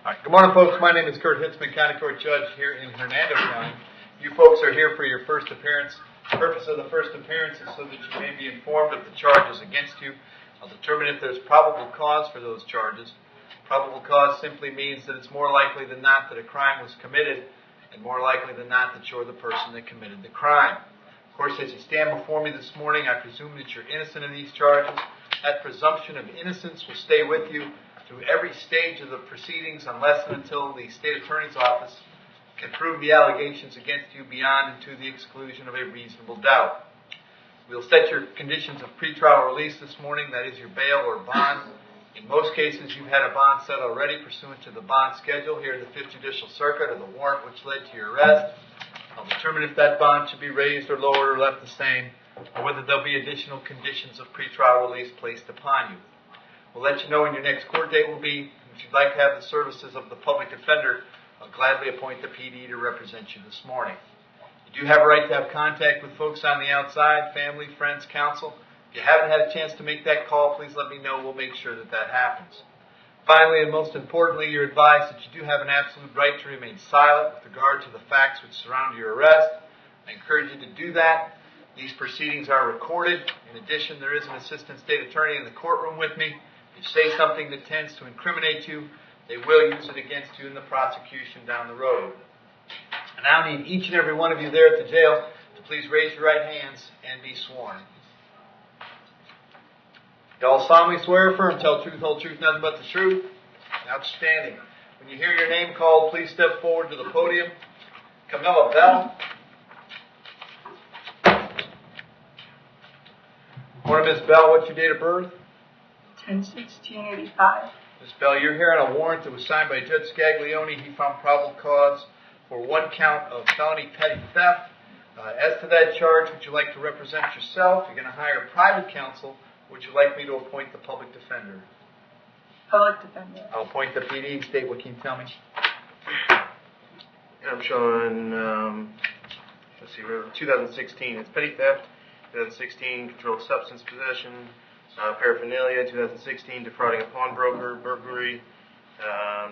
All right. Good morning, folks. My name is Kurt Hitzemann, County Court Judge here in Hernando County. You folks are here for your first appearance. The purpose of the first appearance is so that you may be informed of the charges against you. I'll determine if there's probable cause for those charges. Probable cause simply means that it's more likely than not that a crime was committed, and more likely than not that you're the person that committed the crime. Of course, as you stand before me this morning, I presume that you're innocent of these charges. That presumption of innocence will stay with you through every stage of the proceedings unless and until the State Attorney's Office can prove the allegations against you beyond and to the exclusion of a reasonable doubt. We'll set your conditions of pretrial release this morning, that is your bail or bond. In most cases, you've had a bond set already pursuant to the bond schedule here in the 5th Judicial Circuit or the warrant which led to your arrest. I'll determine if that bond should be raised or lowered or left the same, or whether there'll be additional conditions of pretrial release placed upon you. We'll let you know when your next court date will be. If you'd like to have the services of the public defender, I'll gladly appoint the PD to represent you this morning. You do have a right to have contact with folks on the outside, family, friends, counsel. If you haven't had a chance to make that call, please let me know. We'll make sure that that happens. Finally, and most importantly, you're advised that you do have an absolute right to remain silent with regard to the facts which surround your arrest. I encourage you to do that. These proceedings are recorded. In addition, there is an assistant state attorney in the courtroom with me. If you say something that tends to incriminate you, they will use it against you in the prosecution down the road. I now need each and every one of you there at the jail to please raise your right hands and be sworn. You all solemnly swear, affirm, tell the truth, whole truth, nothing but the truth. Outstanding. When you hear your name called, please step forward to the podium. Camilla Bell. Morning, Miss Bell. What's your date of birth? 10/16/85. Ms. Bell, you're here on a warrant that was signed by Judge Scaglione. He found probable cause for one count of felony petty theft. As to that charge, would you like to represent yourself? You're going to hire private counsel. Would you like me to appoint the public defender? Public defender. I'll appoint the PD. State, what can you tell me? I'm showing, 2016. It's petty theft. 2016, controlled substance possession. Paraphernalia, 2016, defrauding a pawnbroker, burglary,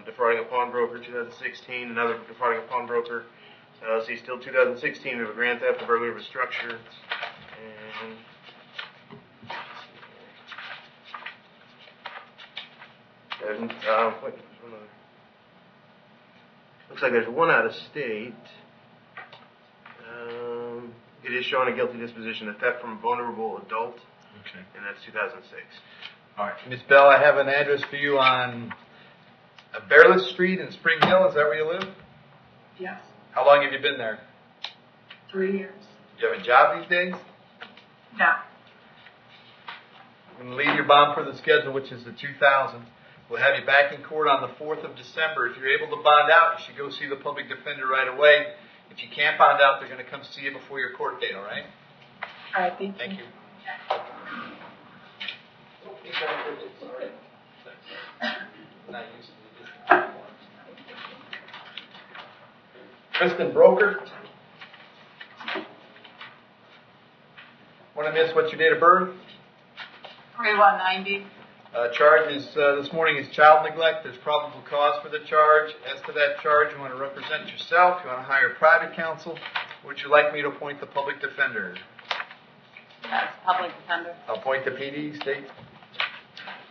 defrauding a pawnbroker, 2016, another defrauding a pawnbroker. See, still 2016, we have a grand theft, a burglary of a structure, and looks like there's one out of state. It is showing a guilty disposition, a theft from a vulnerable adult. Okay. And that's 2006. All right. Ms. Bell, I have an address for you on Bearless Street in Spring Hill. Is that where you live? Yes. How long have you been there? 3 years. Do you have a job these days? No. I'm going to leave your bond for the schedule, which is the $2,000. We'll have you back in court on the 4th of December. If you're able to bond out, you should go see the public defender right away. If you can't bond out, they're going to come see you before your court date, all right? All right, thank you. Thank you. Kristen Broker. Want to miss what's your date of birth? 3190. Charge is this morning is child neglect. There's probable cause for the charge. As to that charge, you want to represent yourself. You want to hire private counsel. Would you like me to appoint the public defender? That's public defender. I'll appoint the PD. State.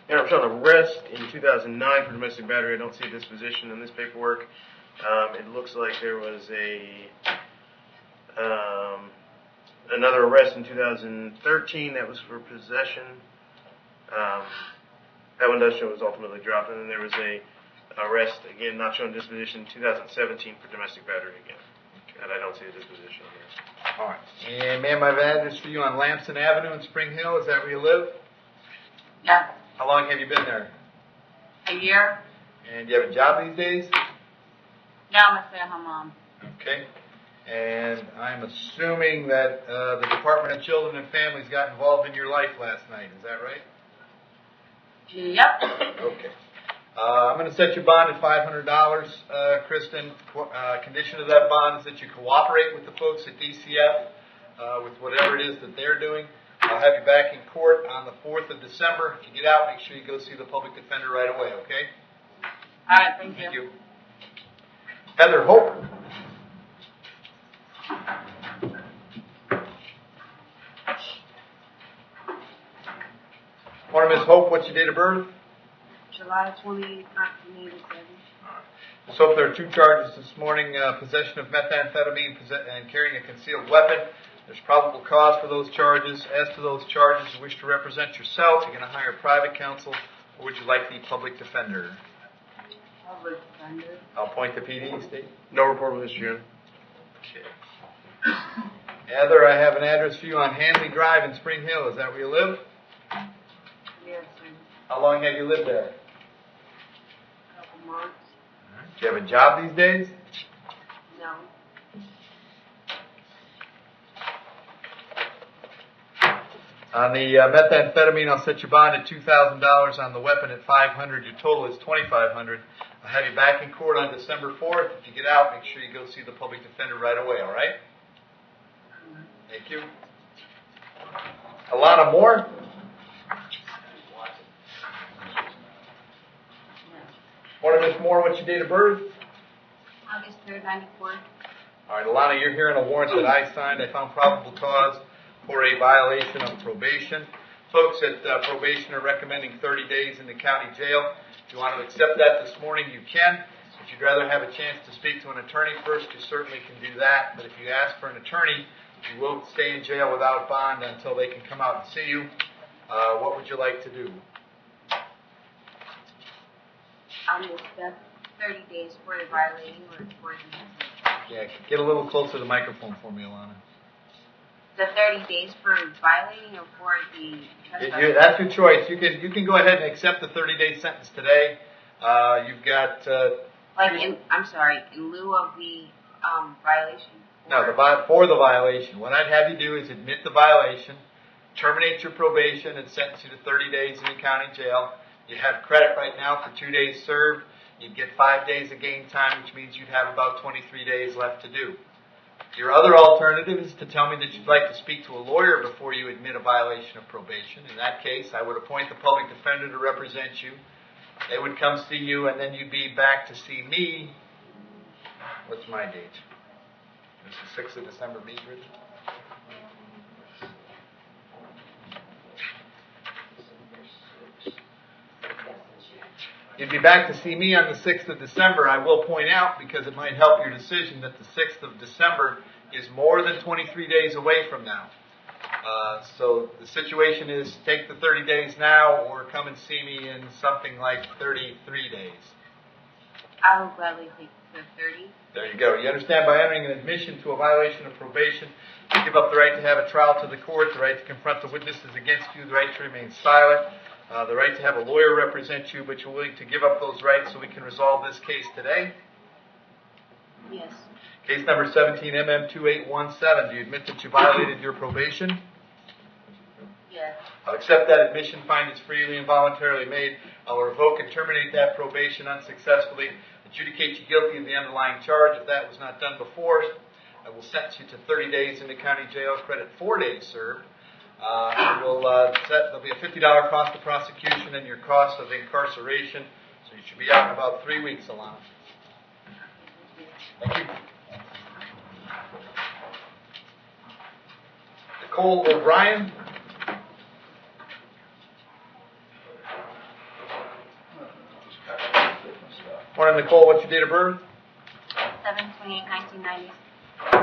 And I'm showing arrest in 2009 for domestic battery. I don't see a disposition in this paperwork. It looks like there was another arrest in 2013 that was for possession. That one does show it was ultimately dropped, and then there was a arrest again, not showing disposition, in 2017 for domestic battery again. And I don't see a disposition on there. All right. And ma'am, I have an address for you on Lamson Avenue in Spring Hill. Is that where you live? Yes. How long have you been there? A year. And do you have a job these days? Now I'm a stay-at-home mom. Okay. And I'm assuming that the Department of Children and Families got involved in your life last night. Is that right? Yep. Okay. I'm going to set your bond at $500, Kristen. Condition of that bond is that you cooperate with the folks at DCF with whatever it is that they're doing. I'll have you back in court on the 4th of December. If you get out, make sure you go see the public defender right away, okay? All right, thank you. Thank you. Heather Hope. Morning, Ms. Hope. What's your date of birth? July 28th, 1987. Ms. Hope, there are two charges this morning, possession of methamphetamine and carrying a concealed weapon. There's probable cause for those charges. As to those charges, you wish to represent yourself, you're going to hire private counsel, or would you like the public defender? Public defender. I'll appoint the PD, State. No report with Mr. June. Okay. Heather, I have an address for you on Hanley Drive in Spring Hill. Is that where you live? Yes, sir. How long have you lived there? A couple months. Do you have a job these days? No. On the methamphetamine, I'll set your bond at $2,000. On the weapon at $500. Your total is $2,500. I'll have you back in court on December 4th. If you get out, make sure you go see the public defender right away, all right? Thank you. Alana Moore? Morning, Miss Moore. What's your date of birth? August 3rd, 94. All right, Alana, you're hearing a warrant that I signed. I found probable cause for a violation of probation. Folks at probation are recommending 30 days in the county jail. If you want to accept that this morning, you can. If you'd rather have a chance to speak to an attorney first, you certainly can do that. But if you ask for an attorney, you will stay in jail without bond until they can come out and see you. What would you like to do? I'll accept 30 days for the violating or for the... Yeah, get a little closer to the microphone for me, Alana. The 30 days for violating or for the... That's your choice. You can go ahead and accept the 30-day sentence today. You've got... I'm sorry, in lieu of the violation? No, for the violation. What I'd have you do is admit the violation, terminate your probation, and sentence you to 30 days in the county jail. You have credit right now for 2 days served. You'd get 5 days of gain time, which means you'd have about 23 days left to do. Your other alternative is to tell me that you'd like to speak to a lawyer before you admit a violation of probation. In that case, I would appoint the public defender to represent you. They would come see you, and then you'd be back to see me. What's my date? This is 6th of December, Beatrice. You'd be back to see me on the 6th of December. I will point out, because it might help your decision, that the 6th of December is more than 23 days away from now. So the situation is take the 30 days now or come and see me in something like 33 days. I will gladly take the 30. There you go. You understand, by entering an admission to a violation of probation, you give up the right to have a trial to the court, the right to confront the witnesses against you, the right to remain silent, the right to have a lawyer represent you, but you're willing to give up those rights so we can resolve this case today? Yes. Case number 17MM2817. Do you admit that you violated your probation? Yes. I'll accept that admission, find it's freely and voluntarily made. I'll revoke and terminate that probation unsuccessfully, adjudicate you guilty of the underlying charge. If that was not done before, I will sentence you to 30 days in the county jail, credit 4 days served. There'll be a $50 cost of prosecution and your cost of incarceration, so you should be out in about 3 weeks, Alana. Thank you. Nicole O'Brien. Morning, Nicole. What's your date of birth? 7/28/1990.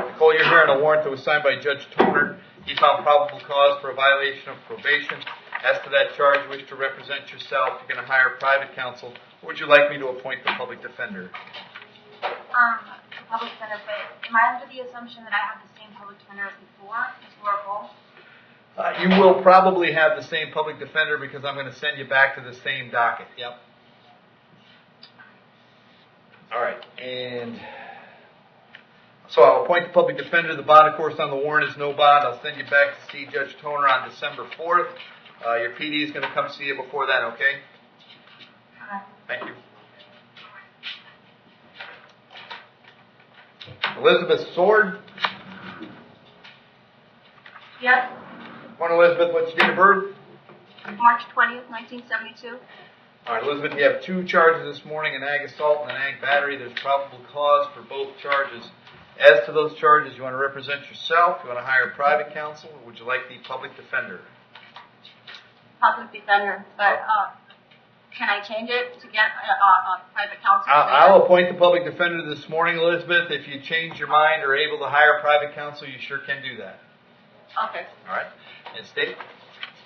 Nicole, you're hearing a warrant that was signed by Judge Toner. He found probable cause for a violation of probation. As to that charge, you wish to represent yourself. You're going to hire private counsel. Or would you like me to appoint the public defender? Public defender, but am I under the assumption that I have the same public defender as before, historical? You will probably have the same public defender because I'm going to send you back to the same docket. Yep. All right. And so I'll appoint the public defender. The bond, of course, on the warrant is no bond. I'll send you back to see Judge Toner on December 4th. Your PD is going to come see you before then, okay? Thank you. Elizabeth Sword. Yes. Morning, Elizabeth. What's your date of birth? March 20th, 1972. All right, Elizabeth, you have 2 charges this morning, an ag assault and an ag battery. There's probable cause for both charges. As to those charges, you want to represent yourself, you want to hire private counsel, or would you like the public defender? Public defender, but can I change it to get a private counsel? I'll appoint the public defender this morning, Elizabeth. If you change your mind or are able to hire private counsel, you sure can do that. Okay. All right. And state.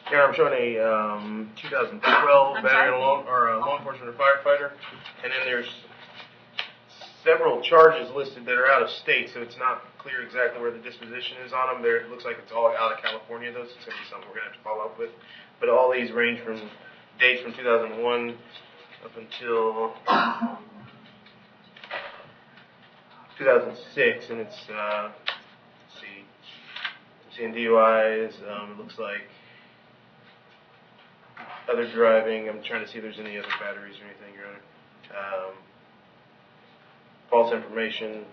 Here I'm showing a 2012 veteran law enforcement or firefighter, and then there's several charges listed that are out of state, so it's not clear exactly where the disposition is on them. It looks like it's all out of California, though, so it's going to be something we're going to have to follow up with. But all these range from dates from 2001 up until 2006, and it's let's see, seeing DUIs. It looks like other driving. I'm trying to see if there's any other batteries or anything, Your Honor. False information.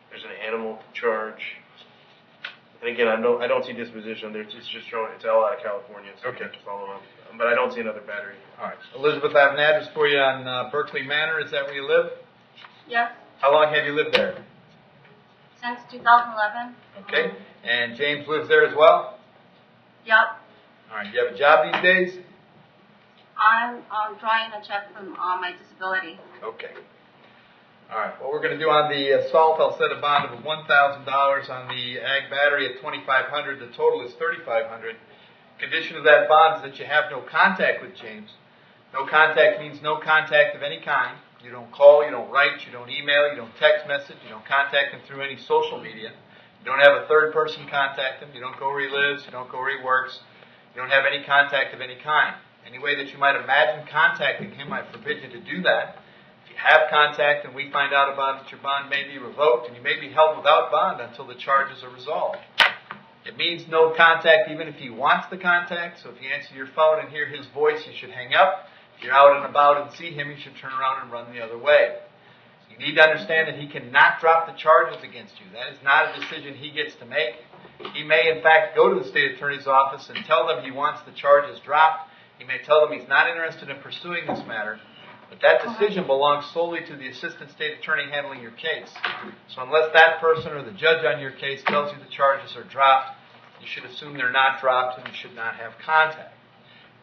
There's an animal charge. And again, I don't see disposition there. It's just showing it's all out of California, so we have to follow up. But I don't see another battery. All right. Elizabeth, I have an address for you on Berkeley Manor. Is that where you live? Yes. How long have you lived there? Since 2011. Okay. And James lives there as well? Yep. All right. You have a job these days? I'm drawing a check from my disability. Okay. All right. What we're going to do on the assault, I'll set a bond of $1,000. On the ag battery at $2,500. The total is $3,500. Condition of that bond is that you have no contact with James. No contact means no contact of any kind. You don't call, you don't write, you don't email, you don't text message, you don't contact him through any social media. You don't have a third person contact him. You don't go where he lives. You don't go where he works. You don't have any contact of any kind. Any way that you might imagine contacting him, I forbid you to do that. If you have contact and we find out about it, your bond may be revoked and you may be held without bond until the charges are resolved. It means no contact even if he wants the contact. So if you answer your phone and hear his voice, you should hang up. If you're out and about and see him, you should turn around and run the other way. You need to understand that he cannot drop the charges against you. That is not a decision he gets to make. He may, in fact, go to the state attorney's office and tell them he wants the charges dropped. He may tell them he's not interested in pursuing this matter. But that decision belongs solely to the assistant state attorney handling your case. So unless that person or the judge on your case tells you the charges are dropped, you should assume they're not dropped and you should not have contact.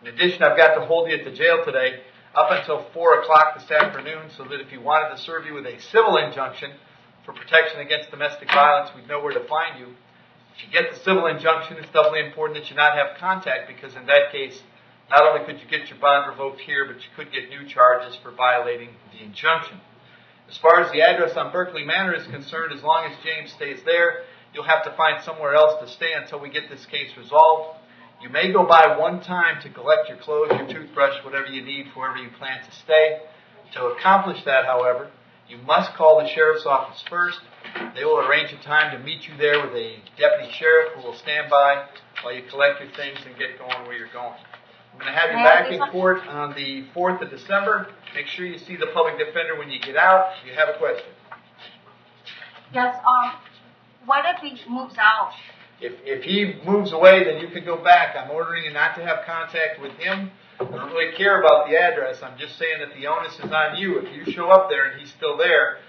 In addition, I've got to hold you at the jail today up until 4 o'clock this afternoon so that if you wanted to serve you with a civil injunction for protection against domestic violence, we'd know where to find you. If you get the civil injunction, it's doubly important that you not have contact because in that case, not only could you get your bond revoked here, but you could get new charges for violating the injunction. As far as the address on Berkeley Manor is concerned, as long as James stays there, you'll have to find somewhere else to stay until we get this case resolved. You may go by one time to collect your clothes, your toothbrush, whatever you need for wherever you plan to stay. To accomplish that, however, you must call the sheriff's office first. They will arrange a time to meet you there with a deputy sheriff who will stand by while you collect your things and get going where you're going. I'm going to have you back in court on the 4th of December. Make sure you see the public defender when you get out. Do you have a question? Yes. What if he moves out? If he moves away, then you can go back. I'm ordering you not to have contact with him. I don't really care about the address. I'm just saying that the onus is on you. If you show up there and he's still there,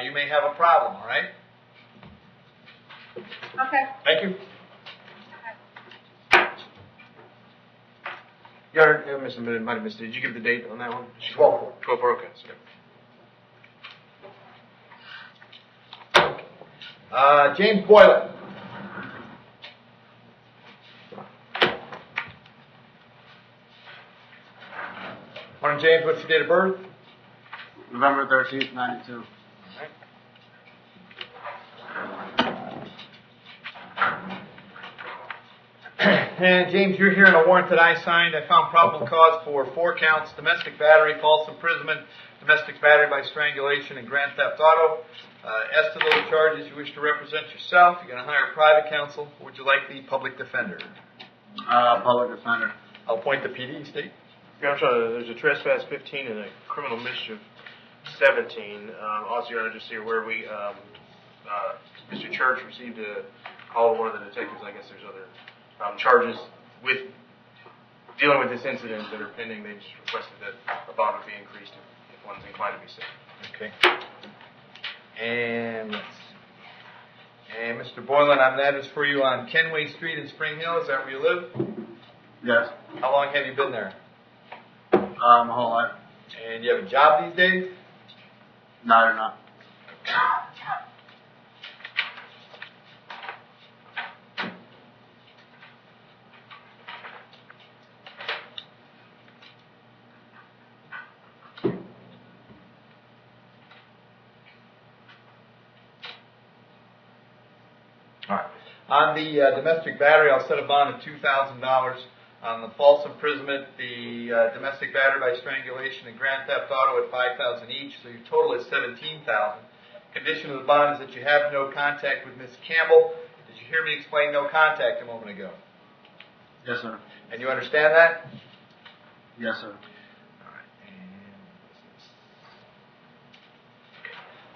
you may have a problem, all right? Okay. Thank you. Your Honor, Mr. Minute, might have missed it. Did you give the date on that one? 12-4. 12-4, okay. So. James Boylan. Morning, James. What's your date of birth? November 13th, 92. And James, you're here in a warrant that I signed. I found probable cause for 4 counts: domestic battery, false imprisonment, domestic battery by strangulation, and grand theft auto. As to those charges, you wish to represent yourself. You're going to hire private counsel. Or would you like the public defender? Public defender. I'll appoint the PD, State. Your Honor, there's a trespass 15 and a criminal mischief 17. Also, Your Honor, just here where we, Mr. Church received a call of one of the detectives. I guess there's other charges with dealing with this incident that are pending, they just requested that a bond would be increased if one's inclined to be so. Okay. And let's see. And Mr. Boylan, I'm that is for you on Kenway Street in Spring Hill. Is that where you live? Yes. How long have you been there? My whole life. And you have a job these days? No, I do not. All right. On the domestic battery, I'll set a bond of $2,000. On the false imprisonment, the domestic battery by strangulation, and grand theft auto at $5,000 each. So your total is $17,000. Condition of the bond is that you have no contact with Ms. Campbell. Did you hear me explain no contact a moment ago? Yes, sir. And you understand that? Yes, sir. All right. And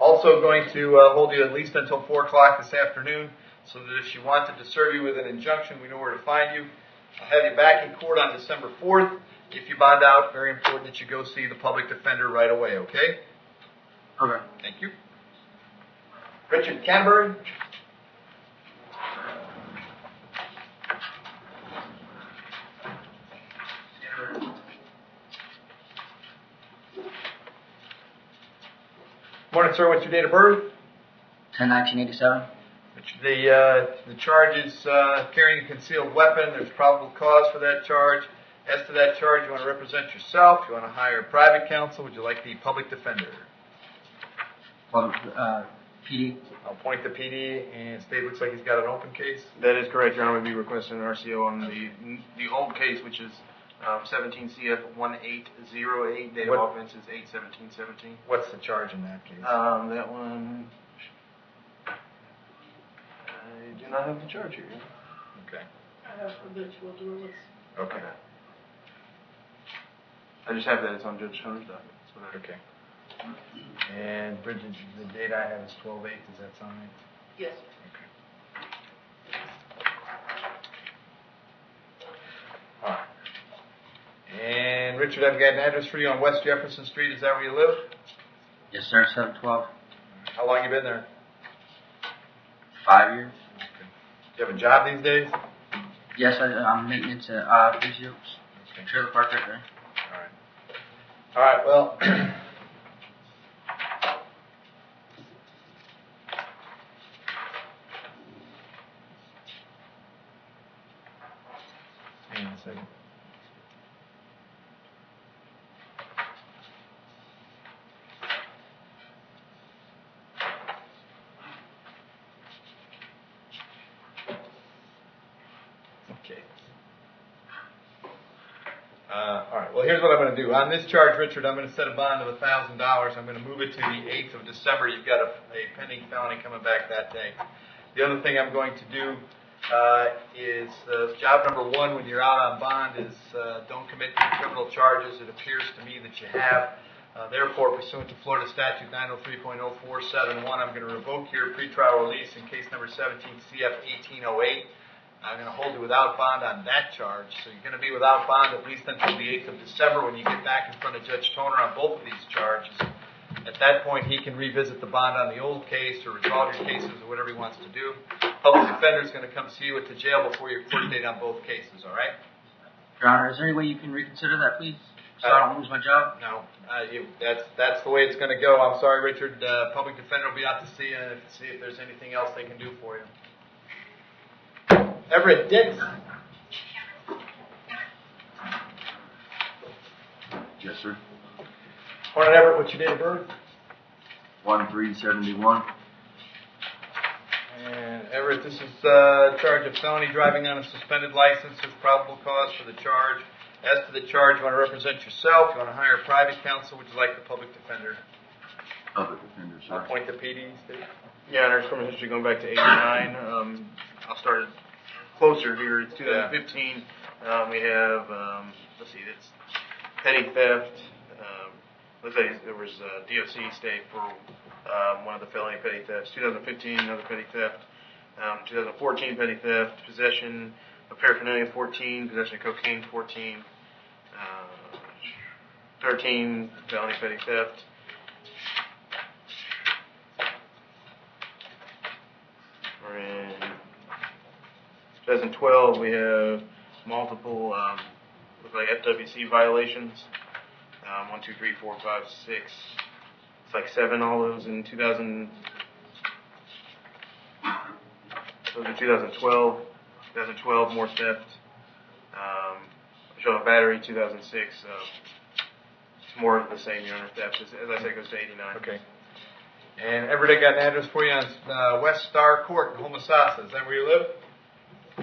also going to hold you at least until 4 o'clock this afternoon, so that if she wanted to serve you with an injunction, we know where to find you. I'll have you back in court on December 4th. If you bond out, very important that you go see the public defender right away, okay? Okay. Thank you. Richard Canterbury. Morning, sir. What's your date of birth? 10/1987. The charge is carrying a concealed weapon. There's probable cause for that charge. As to that charge, you want to represent yourself. You want to hire a private counsel. Would you like the public defender? Well, PD. I'll point the PD, and State looks like he's got an open case. That is correct, Your Honor. We'll be requesting an RCO on the old case, which is 17 CF 1808. Date of offense is 8/17/17. What's the charge in that case? That one, I do not have the charge here. Okay. I have habitual duelist. Okay. I just have that. It's on Judge Hunter's docket. That's what I Okay. And Bridget, the date I have is 12/8. Does that sound right? Yes. Okay. All right. And Richard, I've got an address for you on West Jefferson Street. Is that where you live? Yes, sir. 712. How long you been there? 5 years. Okay. Do you have a job these days? Yes, I'm maintenance at Breezy Oaks. Okay. Trailer park right there. All right. All right. Well. Hang on a second. Okay. All right. Well, here's what I'm going to do. On this charge, Richard, I'm going to set a bond of $1,000. I'm going to move it to the 8th of December. You've got a pending felony coming back that day. The other thing I'm going to do is job number 1 when you're out on bond is don't commit any criminal charges. It appears to me that you have. Therefore, pursuant to Florida Statute 903.0471, I'm going to revoke your pretrial release in case number 17 CF 1808. I'm going to hold you without bond on that charge. So you're going to be without bond at least until the 8th of December when you get back in front of Judge Toner on both of these charges. At that point, he can revisit the bond on the old case or resolve your cases or whatever he wants to do. Public defender is going to come see you at the jail before your court date on both cases, all right? Your Honor, is there any way you can reconsider that, please? So I don't lose my job? No, that's the way it's going to go. I'm sorry, Richard. Public defender will be out to see you and see if there's anything else they can do for you. Everett Dix. Yes, sir. Morning, Everett. What's your date of birth? 1371. And Everett, this is a charge of felony driving on a suspended license with probable cause for the charge. As to the charge, you want to represent yourself. You want to hire a private counsel. Would you like the public defender? Public defender, sir. I'll point the PD, Steve. Yeah, and our criminal history going back to 89. I'll start closer here. It's 2015. We have, let's see, it's petty theft. Let's say there was DOC state for one of the felony petty thefts. 2015, another petty theft. 2014, petty theft. Possession of paraphernalia, 14. Possession of cocaine, 14. 13, felony petty theft. We're in 2012, we have multiple, look like FWC violations. 1, 2, 3, 4, 5, 6. It's like 7, all those in 2000. Those in 2012. 2012, more theft. Showing battery, 2006. It's more of the same, Your Honor, theft. As I said, it goes to 89. Okay. And Everett, I got an address for you on West Star Court in Homosassa. Is that where you live?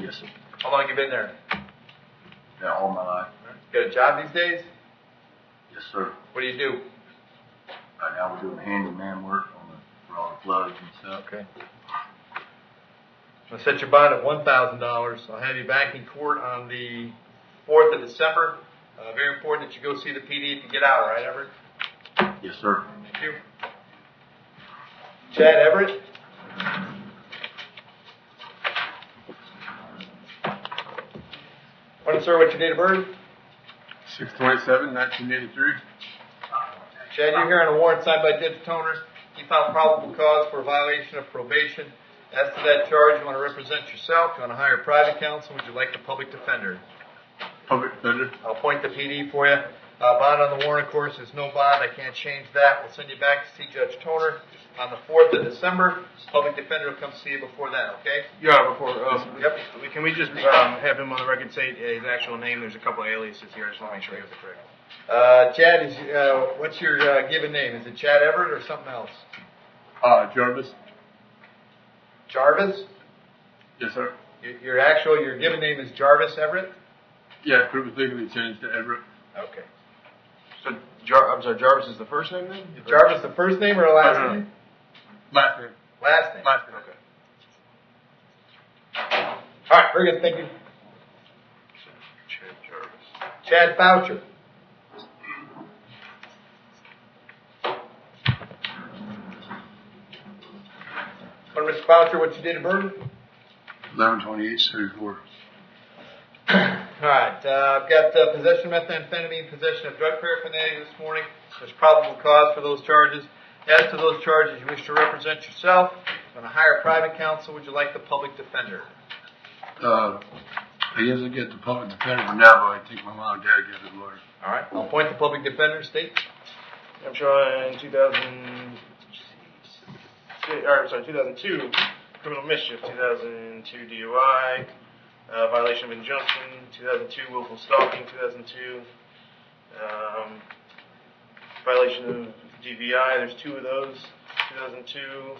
Yes, sir. How long have you been there? Yeah, all my life. Got a job these days? Yes, sir. What do you do? Right now we're doing handyman work for all the floods and stuff. Okay. I'll set your bond at $1,000. I'll have you back in court on the 4th of December. Very important that you go see the PD if you get out, all right, Everett? Yes, sir. Thank you. Chad Everett? Want to sir, what's your date of birth? 6/27, 1983. Chad, you're here on a warrant signed by Judge Toner. You found probable cause for a violation of probation. As to that charge, you want to represent yourself. You want to hire private counsel. Would you like the public defender? Public defender. I'll appoint the PD for you. Bond on the warrant, of course, is no bond. I can't change that. We'll send you back to see Judge Toner on the 4th of December. Public defender will come see you before that, okay? Yeah, before, Yep. can we just have him on the record say his actual name? There's a couple of aliases here. I just want to make sure we have the correct. Chad, what's your given name? Is it Chad Everett or something else? Jarvis. Jarvis? Yes, sir. Your given name is Jarvis Everett? Yeah, it was legally changed to Everett. Okay. So, I'm sorry, Jarvis is the first name then? Is Jarvis the first name or the last No. name? Last name. Last name. Last name. Okay. All right, very good. Thank you. Chad Jarvis. Chad Foucher. Well, Mr. Foucher, what's your date of birth? 11/28/34. All right, I've got possession of methamphetamine, possession of drug paraphernalia this morning. There's probable cause for those charges. As to those charges, you wish to represent yourself. You want to hire private counsel. Would you like the public defender? I guess I get the public defender for now, but I think my mom and dad get the lawyer. All right, I'll appoint the public defender. State. I'm showing 2002 criminal mischief, 2002 DUI, violation of injunction, 2002 willful stalking, 2002 violation of DVI. There's 2 of those. 2002.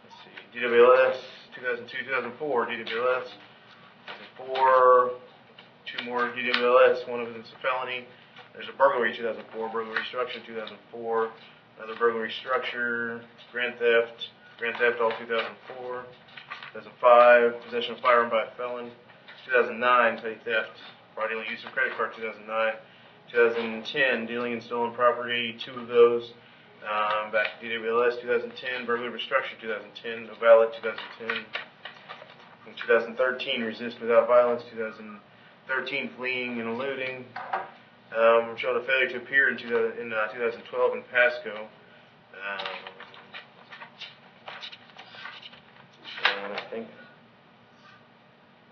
Let's see, DWLS. 2002, 2004 DWLS. 2004. 2 more DWLS. One of them is a felony. There's a burglary, 2004. Burglary structure, 2004. Another burglary structure. Grand theft, all 2004. 2005, possession of firearm by a felon. 2009, petty theft, fraudulent use of credit card, 2009. 2010, dealing in stolen property, 2 of those. Back to DWLS, 2010, burglary of structure, 2010, no valid, 2010. In 2013, resist without violence, 2013, fleeing and eluding. Showing a failure to appear in 2012 in Pasco. And I think,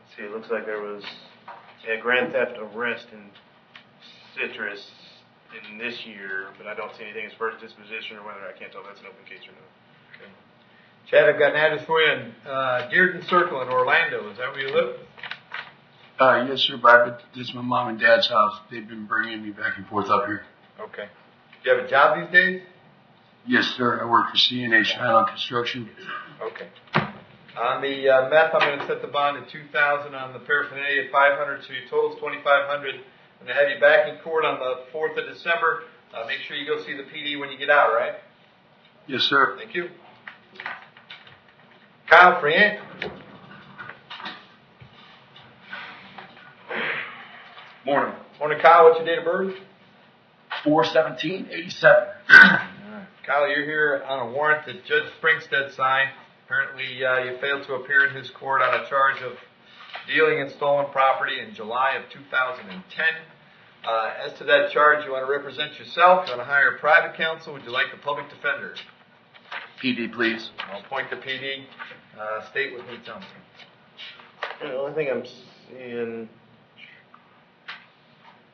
let's see, it looks like there was a grand theft arrest in Citrus in this year, but I don't see anything as far as disposition or whether I can't tell if that's an open case or not. Okay. Chad, I've got an address for you in Dearden Circle in Orlando. Is that where you live? Yes, sir, but this is my mom and dad's house. They've been bringing me back and forth up here. Okay. Do you have a job these days? Yes, sir. I work for CNH Island Construction. Okay. On the meth, I'm going to set the bond at $2,000. On the paraphernalia at $500, so your total's $2,500. I'm going to have you back in court on the 4th of December. Make sure you go see the PD when you get out, all right? Yes, sir. Thank you. Kyle Friant. Morning. Morning, Kyle. What's your date of birth? 4/17/87. Kyle, you're here on a warrant that Judge Springstead signed. Apparently, you failed to appear in his court on a charge of dealing in stolen property in July of 2010. As to that charge, you want to represent yourself, you want to hire a private counsel, would you like the public defender? PD, please. I'll appoint the PD. State with me, tell me. The only thing I'm seeing,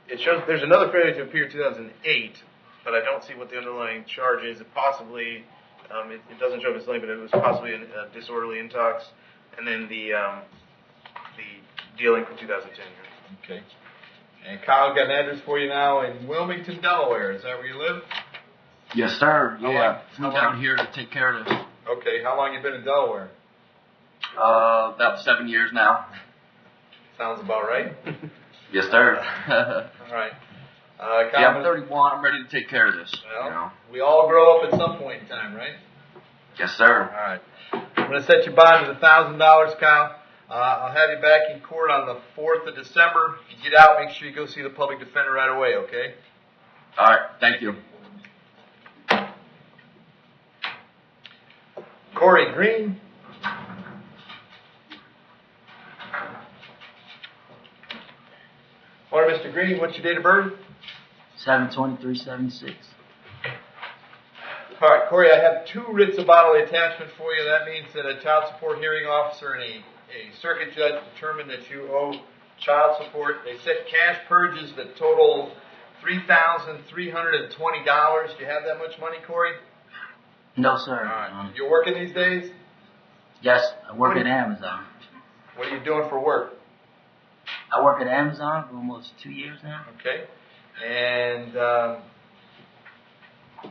it shows there's another failure to appear 2008, but I don't see what the underlying charge is. It possibly, it doesn't show if it's linked, but it was possibly a disorderly intox, and then the dealing from 2010. Okay. And Kyle, got an address for you now in Wilmington, Delaware. Is that where you live? Yes, sir. How Yeah. long- Flew how long- down here to take care of this. Okay. How long you been in Delaware? About 7 years now. Sounds about right. Yes, sir. All right. Yeah, Kyle, I'm 31. I'm ready to take care of this. well, You know. we all grow up at some point in time, right? Yes, sir. All right. I'm going to set your bond at $1,000, Kyle. I'll have you back in court on the 4th of December. If you get out, make sure you go see the public defender right away, okay? All right. Thank you. Corey Green. Morning, Mr. Green. What's your date of birth? 7/23/76. All right, Corey, I have 2 writs of bodily attachment for you. That means that a child support hearing officer and a circuit judge determined that you owe child support. They set cash purges that total $3,320. Do you have that much money, Corey? No, sir. All right. You working these days? Yes, I work at Amazon. What are you doing for work? I work at Amazon for almost 2 years now. Okay. And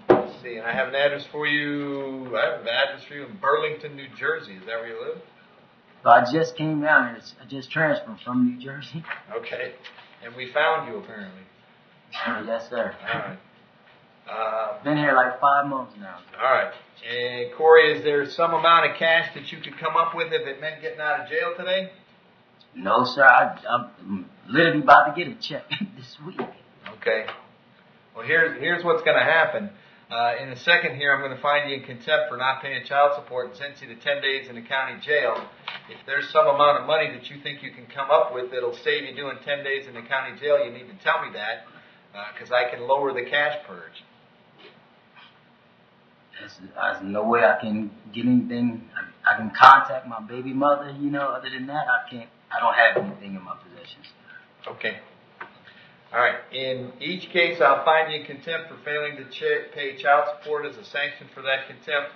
let's see. And I have an address for you. I have an address for you in Burlington, New Jersey. Is that where you live? But I just came down here. I just transferred from New Jersey. Okay. And we found you apparently. Yes, sir. All right. Been here like 5 months now. All right. And Corey, is there some amount of cash that you could come up with if it meant getting out of jail today? No, sir. I'm literally about to get a check this week. Okay. Well, here's what's going to happen. In a second here, I'm going to find you in contempt for not paying child support and sentence you to 10 days in the county jail. If there's some amount of money that you think you can come up with that'll save you doing 10 days in the county jail, you need to tell me that because I can lower the cash purge. There's no way I can get anything. I can contact my baby mother, other than that, I can't. I don't have anything in my possessions. Okay. All right. In each case, I'll find you in contempt for failing to pay child support as a sanction for that contempt.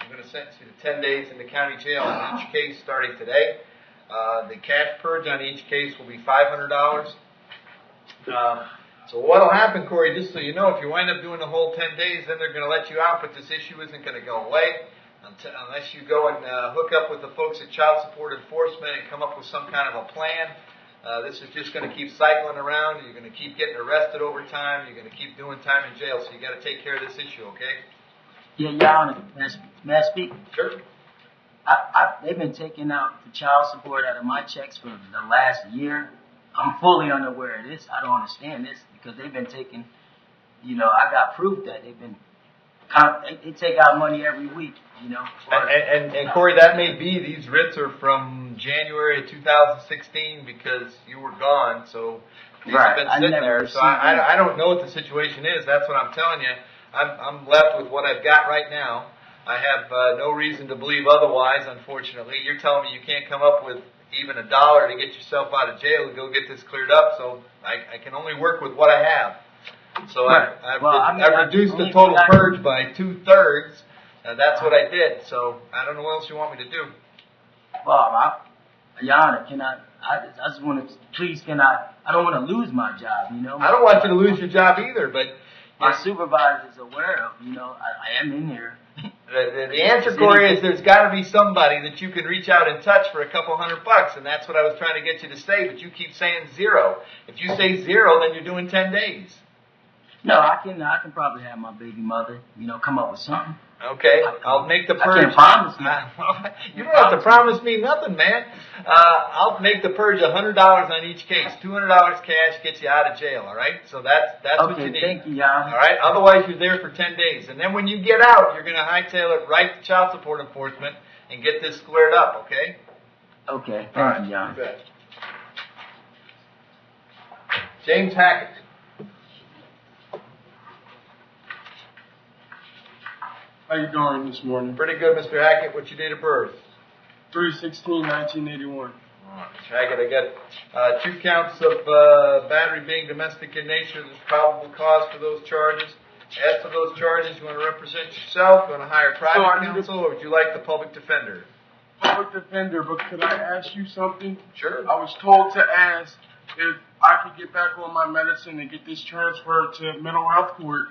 I'm going to sentence you to 10 days in the county jail in each case starting today. The cash purge on each case will be $500. So what will happen, Corey, just so you know, if you wind up doing the whole 10 days, then they're going to let you out, but this issue isn't going to go away unless you go and hook up with the folks at Child Support Enforcement and come up with some kind of a plan. This is just going to keep cycling around. You're going to keep getting arrested over time. You're going to keep doing time in jail. So you got to take care of this issue, okay? Yeah, Your Honor, may I speak? Sure. They've been taking out the child support out of my checks for the last year. I'm fully unaware of this. I don't understand this because they've been taking, I got proof that they've been, they take out money every week, And Corey, that may be, these writs are from January of 2016 because you were gone, so these have been sitting there. So I don't know what the situation is. That's what I'm telling you. I'm left with what I've got right now. I have no reason to believe otherwise, unfortunately. You're telling me you can't come up with even $1 to get yourself out of jail to go get this cleared up, so I can only work with what I have. So I've reduced the total purge by 2/3. That's what I did. So I don't know what else you want me to do. Well, Your Honor, I just want to, please I don't want to lose my job, I don't want you to lose your job either, but my supervisor is aware of, I am in here. The answer, Corey, is there's got to be somebody that you can reach out and touch for a couple $100, and that's what I was trying to get you to say, but you keep saying 0. If you say 0, then you're doing 10 days. No, I can probably have my baby mother, come up with something. Okay, I'll make the purge. I can't promise you. You don't have to promise me nothing, man. I'll make the purge $100 on each case. $200 cash gets you out of jail, all right? So that's what you need. Okay, thank you, Your Honor. All right, otherwise you're there for 10 days. And then when you get out, you're going to hightail it right to Child Support Enforcement and get this squared up, okay? Okay, thank you, Your Honor. You bet. James Hackett. How you doing this morning? Pretty good, Mr. Hackett. What's your date of birth? 3/16/1981. Mr. Hackett, I got 2 counts of battery being domestic in nature. There's probable cause for those charges. As to those charges, you want to represent yourself? You want to hire private counsel, or would you like the public defender? Public defender, but could I ask you something? Sure. I was told to ask if I could get back on my medicine and get this transferred to mental health court.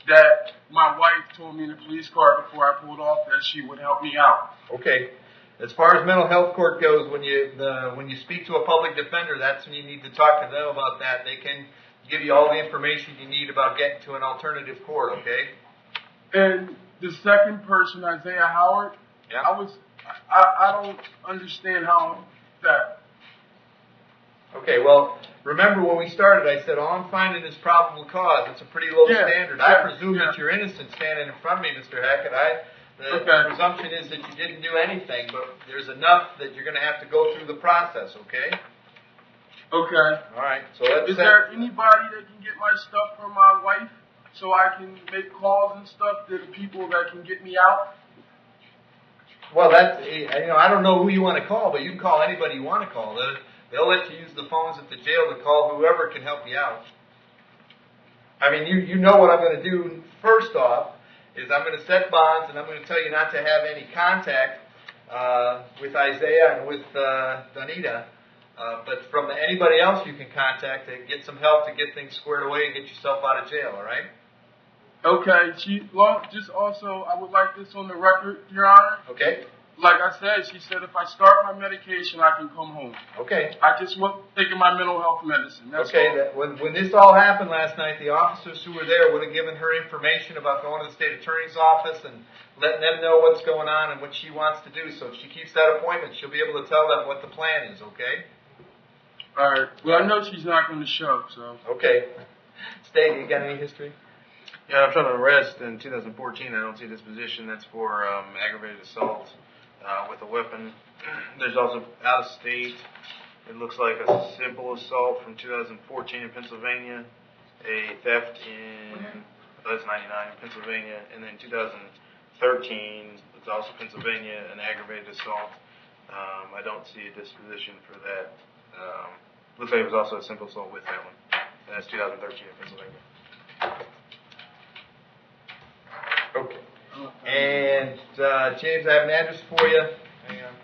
That my wife told me in the police car before I pulled off that she would help me out. Okay. As far as mental health court goes, when you speak to a public defender, that's when you need to talk to them about that. They can give you all the information you need about getting to an alternative court. Okay. And the second person, Isaiah Howard, Yeah. I don't understand how that. Okay, well, remember when we started, I said all I'm finding is probable cause. It's a pretty low standard. I presume that you're innocent standing in front of me, Mr. Hackett. The presumption is that you didn't do anything, but there's enough that you're going to have to go through the process, okay? Okay. All right, so let's Is there anybody that can get my stuff from my wife so I can make calls and stuff to the people that can get me out? Well, that's, I don't know who you want to call, but you can call anybody you want to call. They'll let you use the phones at the jail to call whoever can help you out. I mean, you know what I'm going to do first off is I'm going to set bonds and I'm going to tell you not to have any contact with Isaiah and with Donita. But from anybody else you can contact to get some help to get things squared away and get yourself out of jail, all right? Okay. Just also, I would like this on the record, Your Honor. Okay. Like I said, she said if I start my medication, I can come home. Okay. I just want taking my mental health medicine. That's okay. When this all happened last night, the officers who were there would have given her information about going to the state attorney's office and letting them know what's going on and what she wants to do. So if she keeps that appointment, she'll be able to tell them what the plan is, okay? All right. Well, I know she's not going to show, so. Okay. State, you got any history? Yeah, I'm trying to arrest in 2014. I don't see this position. That's for aggravated assault with a weapon. There's also out of state. It looks like a simple assault from 2014 in Pennsylvania, a theft in, that's 99 in Pennsylvania, and then 2013, it's also Pennsylvania, an aggravated assault. I don't see a disposition for that. Looks like it was also a simple assault with that one. And that's 2013 in Pennsylvania. Okay. And James, I have an address for you. Hang on.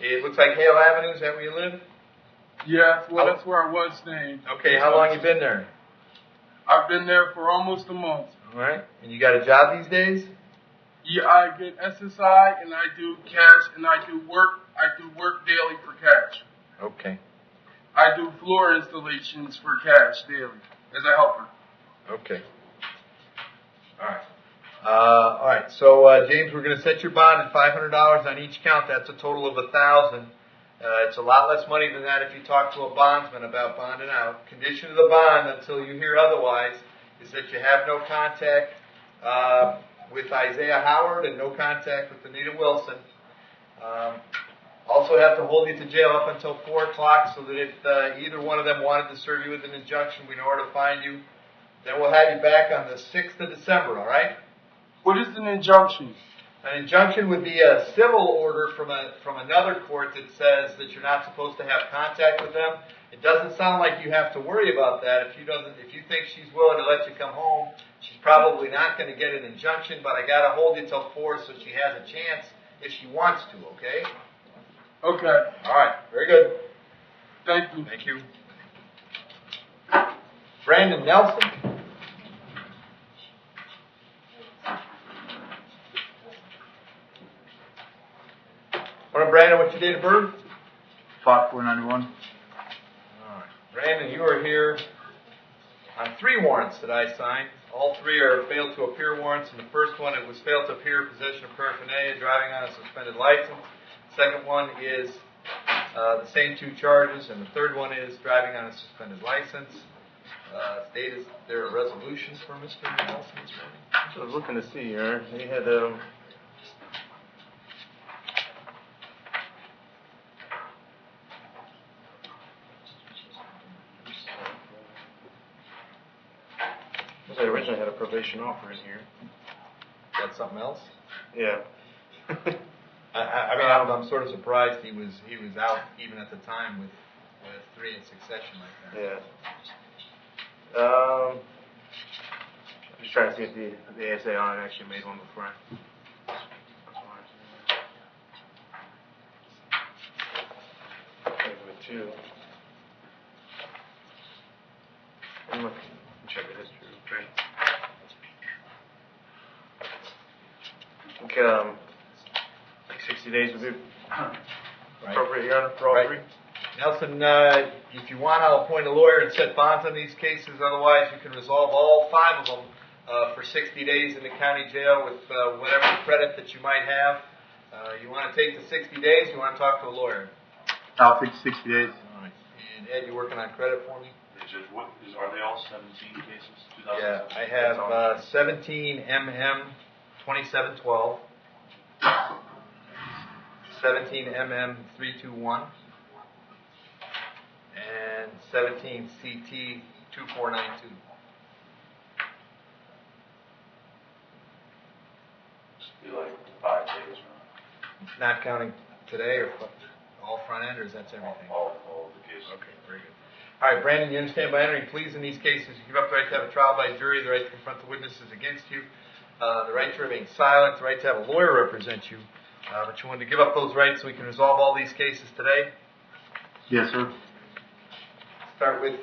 It looks like Hale Avenue. Is that where you live? Yeah, well, that's where I was staying. Okay, how long you been there? I've been there for almost a month. All right. And you got a job these days? Yeah, I get SSI and I do cash and I do work daily for cash. Okay. I do floor installations for cash daily as a helper. Okay. All right. All right. So James, we're going to set your bond at $500 on each count. That's a total of $1,000. It's a lot less money than that if you talk to a bondsman about bonding out. Condition of the bond until you hear otherwise is that you have no contact with Isaiah Howard and no contact with Anita Wilson. Also have to hold you to jail up until 4 o'clock so that if either one of them wanted to serve you with an injunction, we know where to find you. Then we'll have you back on the 6th of December, all right? What is an injunction? An injunction would be a civil order from another court that says that you're not supposed to have contact with them. It doesn't sound like you have to worry about that. If you think she's willing to let you come home, she's probably not going to get an injunction, but I got to hold you till 4 so she has a chance if she wants to, okay? Okay. All right. Very good. Thank you. Thank you. Brandon Nelson. Morning, Brandon. What's your date of birth? 5/4/91. All right. Brandon, you are here on 3 warrants that I signed. All 3 are failed to appear warrants. And the first one, it was failed to appear, possession of paraphernalia, driving on a suspended license. Second one is the same 2 charges, and the third one is driving on a suspended license. State, is there a resolution for Mr. Nelson this morning? So I was looking to see here. They had they originally had a probation offer in here. Got something else? Yeah. I mean, I'm sort of surprised he was out even at the time with 3 in succession like that. Yeah. I'm just trying to see if the ASA on it actually made one before. With 2. And look, check the history real quick. I think like 60 days would be appropriate, Your Honor, for all 3. Nelson, if you want, I'll appoint a lawyer and set bonds on these cases. Otherwise, you can resolve all 5 of them for 60 days in the county jail with whatever credit that you might have. You want to take the 60 days? You want to talk to a lawyer? I'll take 60 days. All right. And Ed, you working on credit for me? Judge, are they all 17 cases? Yeah, I have 17 MM 2712, 17 MM 321, and 17 CT 2492. Be like 5 days, Not counting today or all front enders, that's everything. all the cases. Okay, very good. All right, Brandon, you understand by entering pleas in these cases, you give up the right to have a trial by jury, the right to confront the witnesses against you, the right to remain silent, the right to have a lawyer represent you. But you want to give up those rights so we can resolve all these cases today? Yes, sir. Start with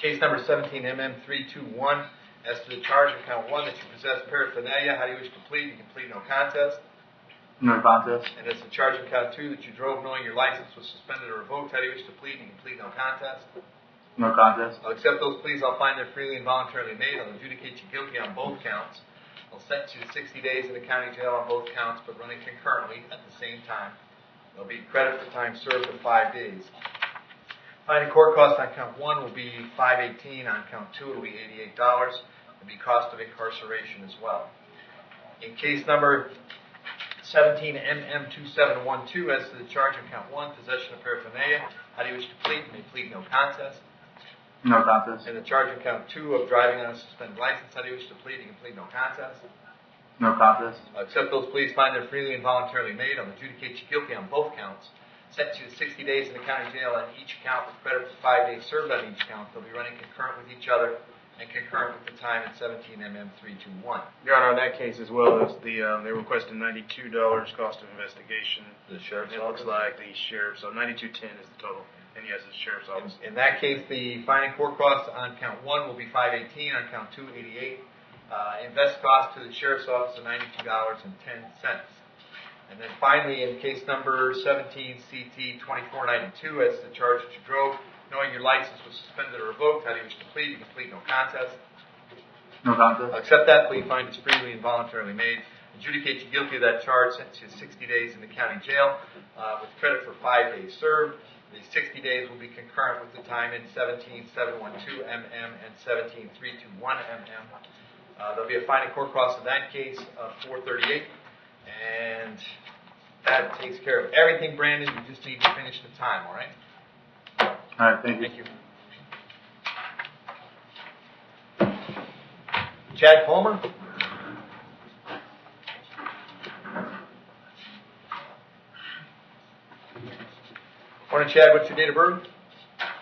case number 17MM321. As to the charge of count 1 that you possess paraphernalia, how do you wish to plead? You can plead no contest. No contest. And as to charge of count 2 that you drove knowing your license was suspended or revoked, how do you wish to plead? You can plead no contest. No contest. I'll accept those pleas. I'll find them freely and voluntarily made. I'll adjudicate you guilty on both counts. I'll sentence you to 60 days in the county jail on both counts, but running concurrently at the same time. There'll be credit for time served of 5 days. Fine and court cost on count 1 will be $518. On count 2, it'll be $88. There'll be cost of incarceration as well. In case number 17MM2712, as to the charge of count 1, possession of paraphernalia, how do you wish to plead? You may plead no contest. No contest. And the charge of count 2 of driving on a suspended license, how do you wish to plead? You can plead no contest. No contest. I'll accept those pleas, find them freely and voluntarily made. I'll adjudicate you guilty on both counts. Sentence you to 60 days in the county jail on each count with credit for 5 days served on each count. They'll be running concurrent with each other and concurrent with the time at 17MM321. Your Honor, in that case as well as they requested $92 cost of investigation. The sheriff's It looks like the sheriff, so $92.10 is the total. And yes, it's the sheriff's office. In that case, the fine and court cost on count 1 will be $518, on count 2, $88. Invest cost to the sheriff's office of $92.10. And then finally, in case number 17 CT 2492, as the charge that you drove, knowing your license was suspended or revoked, how do you wish to plead? You can plead no contest. No contest. I'll accept that plea, find it's freely and voluntarily made. Adjudicate you guilty of that charge, sentence you to 60 days in the county jail with credit for 5 days served. The 60 days will be concurrent with the time in 17712 MM and 17321 MM. There'll be a fine and court cost in that case of $438, and that takes care of everything, Brandon. You just need to finish the time, all right? All right, thank you. Thank you. Chad Palmer? Morning, Chad. What's your date of birth?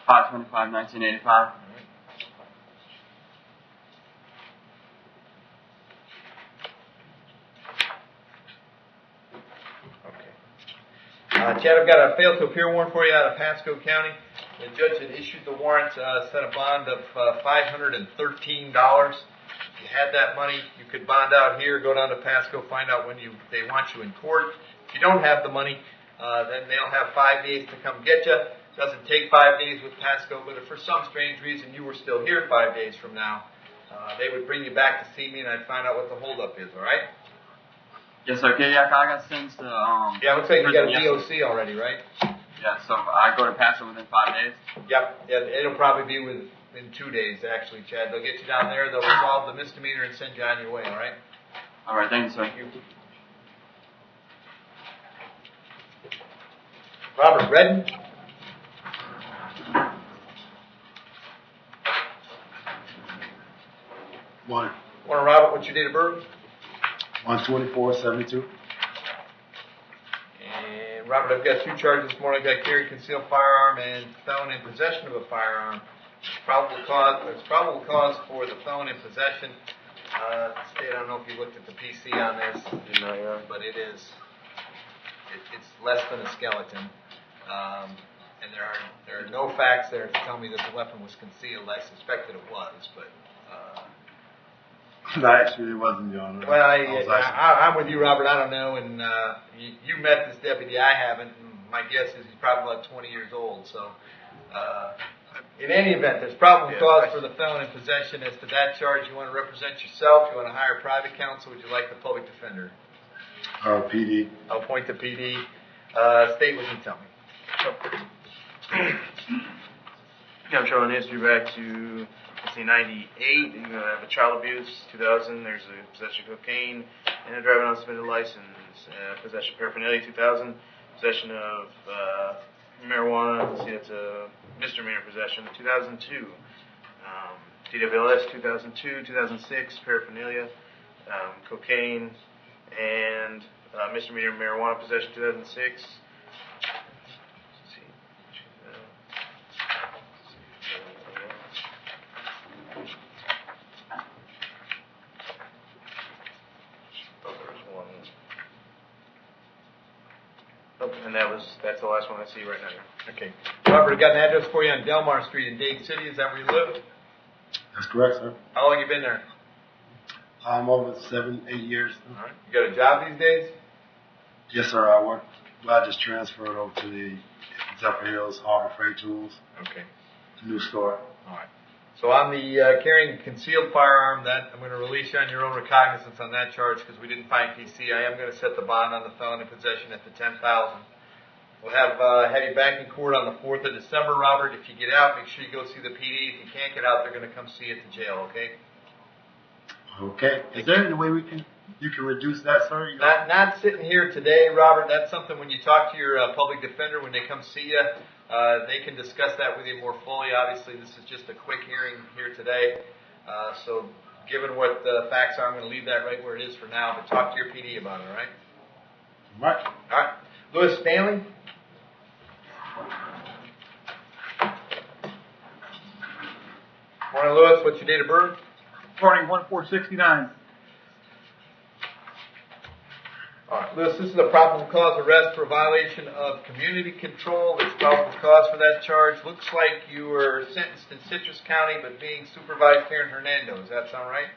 5/25/1985. Chad, I've got a fail to appear warrant for you out of Pasco County. The judge had issued the warrant, set a bond of $513. If you had that money, you could bond out here, go down to Pasco, find out when they want you in court. If you don't have the money, then they'll have 5 days to come get you. It doesn't take 5 days with Pasco, but if for some strange reason you were still here 5 days from now, they would bring you back to see me and I'd find out what the holdup is, all right? Yes, sir. Okay, yeah, I got sentenced to, Yeah, it looks like you got a prison DOC already, right? Yeah, so I go to Pasco within 5 days. Yep, yeah, it'll probably be within 2 days, actually, Chad. They'll get you down there, they'll resolve the misdemeanor and send you on your way, all right? All right, thank you, sir. Thank you. Robert Redden? One. Morning, Robert. What's your date of birth? 124.72. And Robert, I've got 2 charges this morning. I've got carry concealed firearm and felon in possession of a firearm. There's probable cause for the felon in possession. State, I don't know if you looked at the PC on this, but it's less than a skeleton. And there are no facts there to tell me that the weapon was concealed. I suspected it was, but. Actually, it wasn't, Your Honor. Well, I'm with you, Robert. I don't know. And you met this deputy. I haven't. And my guess is he's probably about 20 years old. So, in any event, there's probable cause for the felon in possession. As to that charge, you want to represent yourself. You want to hire private counsel. Would you like the public defender? PD. I'll appoint the PD. State what you tell me. Yeah, I'm showing history back to 1998. You have a child abuse. 2000, there's a possession of cocaine and a driving on suspended license. Possession of paraphernalia. 2000, possession of marijuana. Let's see, that's a misdemeanor possession. 2002, TWLS. 2002, 2006, paraphernalia, cocaine, and misdemeanor marijuana possession. 2006. And that's the last one I see right now. Okay. Robert, I got an address for you on Delmar Street in Dade City. Is that where you live? That's correct, sir. How long you been there? I'm over 7, 8 years. All right. You got a job these days? Yes, sir. I work. Well, I just transferred over to the Zephyr Hills Harbor Freight Tools. Okay. New store. All right. So on the carrying concealed firearm, that I'm going to release you on your own recognizance on that charge because we didn't find PC. I am going to set the bond on the felon in possession at the $10,000. We'll have you back in court on the 4th of December, Robert. If you get out, make sure you go see the PD. If you can't get out, they're going to come see you at the jail. Okay? Okay. Is there any way you can reduce that, sir? Not sitting here today, Robert. That's something when you talk to your public defender when they come see you. They can discuss that with you more fully. Obviously, this is just a quick hearing here today. So given what the facts are, I'm going to leave that right where it is for now. But talk to your PD about it, all right? Right. All right. Louis Stanley? Morning, Louis. What's your date of birth? Morning, 1469. All right, Lewis, this is a probable cause arrest for violation of community control. There's probable cause for that charge. Looks like you were sentenced in Citrus County, but being supervised here in Hernando. Does that sound right?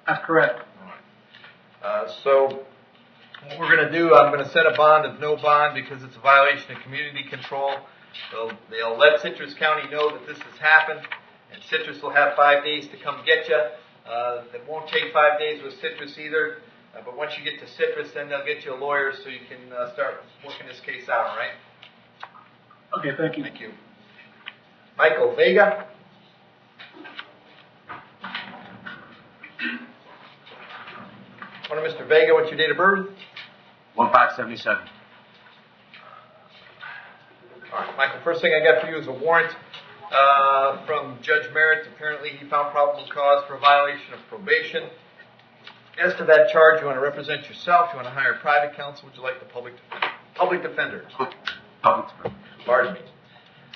That's correct. All right. So what we're going to do, I'm going to set a bond of no bond because it's a violation of community control. They'll let Citrus County know that this has happened, and Citrus will have 5 days to come get you. It won't take 5 days with Citrus either. But once you get to Citrus, then they'll get you a lawyer so you can start working this case out, all right? Okay, thank you. Thank you. Michael Vega. Morning, Mr. Vega. What's your date of birth? 1577. All right, Michael, first thing I got for you is a warrant from Judge Merritt. Apparently he found probable cause for a violation of probation. As to that charge, you want to represent yourself, you want to hire private counsel, would you like the public defender? Public defender. Pardon me.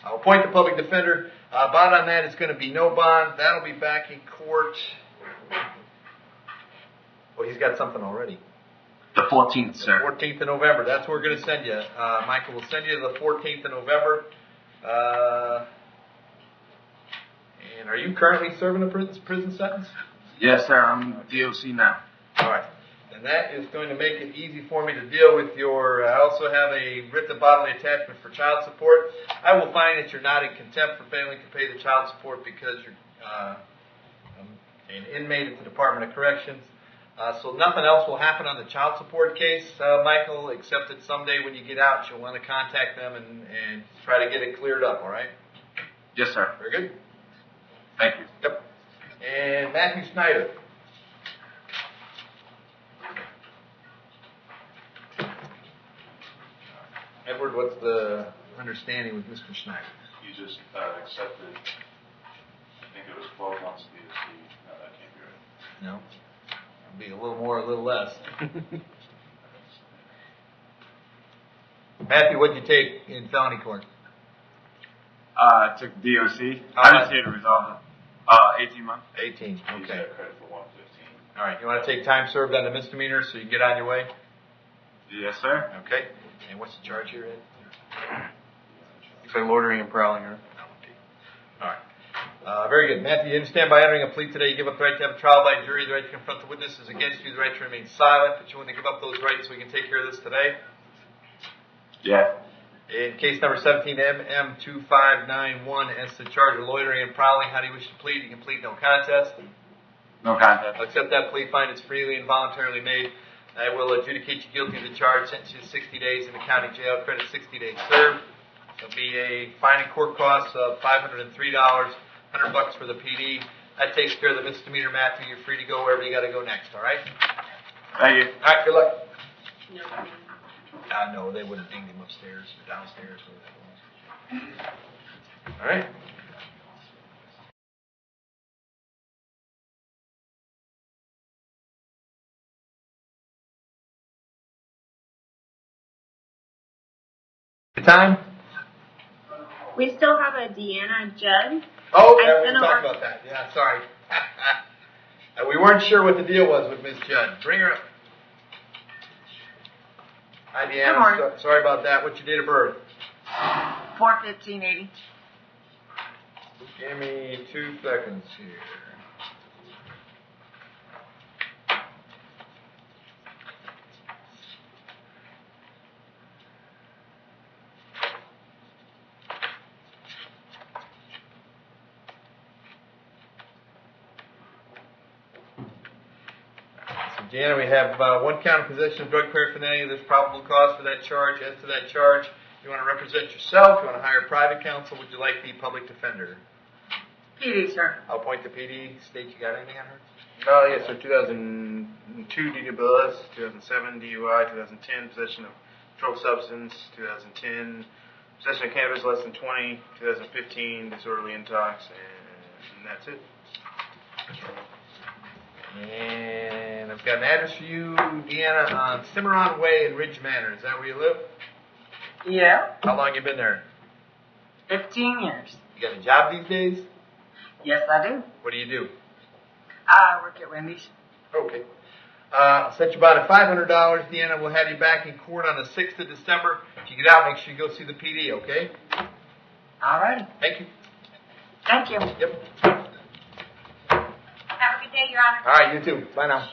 I'll appoint the public defender. Bond on that is going to be no bond. That'll be back in court. Well, he's got something already. The 14th, sir. 14th of November. That's where we're going to send you. Michael, we'll send you the 14th of November. And are you currently serving a prison sentence? Yes, sir. I'm DOC now. All right. And that is going to make it easy for me to deal with your, I also have a writ of bodily attachment for child support. I will find that you're not in contempt for failing to pay the child support because you're an inmate at the Department of Corrections. So nothing else will happen on the child support case, Michael, except that someday when you get out, you'll want to contact them and try to get it cleared up, all right? Yes, sir. Very good. Thank you. Yep. And Matthew Snyder. Edward, what's the understanding with Mr. Schneider? You just accepted, I think it was 12 months DSC. No, that can't be right. No. Could be a little more, a little less. Matthew, what'd you take in felony court? I took DOC. All I right. just here to resolve it. 18 months. 18. He's Okay. got credit for 115. All right. You want to take time served on the misdemeanor so you can get on your way? Yes, sir. Okay. And what's the charge here, Ed? So loitering and prowling. Right? All right. Very good. Matthew, you understand by entering a plea today, you give up the right to have a trial by jury, the right to confront the witnesses against you, the right to remain silent, but you want to give up those rights so we can take care of this today? Yeah. In case number 17, MM2591, as to charge of loitering and prowling, how do you wish to plead? You can plead no contest. No contest. I'll accept that plea, find it's freely and voluntarily made. I will adjudicate you guilty of the charge, sentence you to 60 days in the county jail, credit 60 days served. There'll be a fine and court costs of $503, $100 for the PD. That takes care of the misdemeanor, Matthew. You're free to go wherever you got to go next, all right? Thank you. All right, good luck. No. No, they wouldn't ding him upstairs or downstairs. Where that was. All right. Time? We still have a Deanna Judd. Oh, yeah, I we sent talked over- about that. Yeah, sorry. We weren't sure what the deal was with Miss Judd. Bring her up. Hi, Deanna. Good morning. Sorry about that. What's your date of birth? 4/15/80. Give me 2 seconds here. Deanna, we have 1 count of possession of drug paraphernalia. There's probable cause for that charge. As to that charge, you want to represent yourself? You want to hire private counsel? Would you like the public defender? PD, sir. I'll point to PD. State you got anything on her? No, yes, sir. 2002 DWS, 2007 DUI, 2010 possession of controlled substance, 2010 possession of cannabis less than 20, 2015 disorderly intox, and that's it. And I've got an address for you, Deanna, on Cimarron Way in Ridge Manor. Is that where you live? Yeah, How long you been there? 15 years. You got a job these days? Yes, I do. What do you do? I work at Wendy's. Okay. I'll set you about $500, Deanna. We'll have you back in court on the 6th of December. If you get out, make sure you go see the PD, okay? All righty. Thank you. Thank you. Yep. Have a good day, Your Honor. All right, you too. Bye now.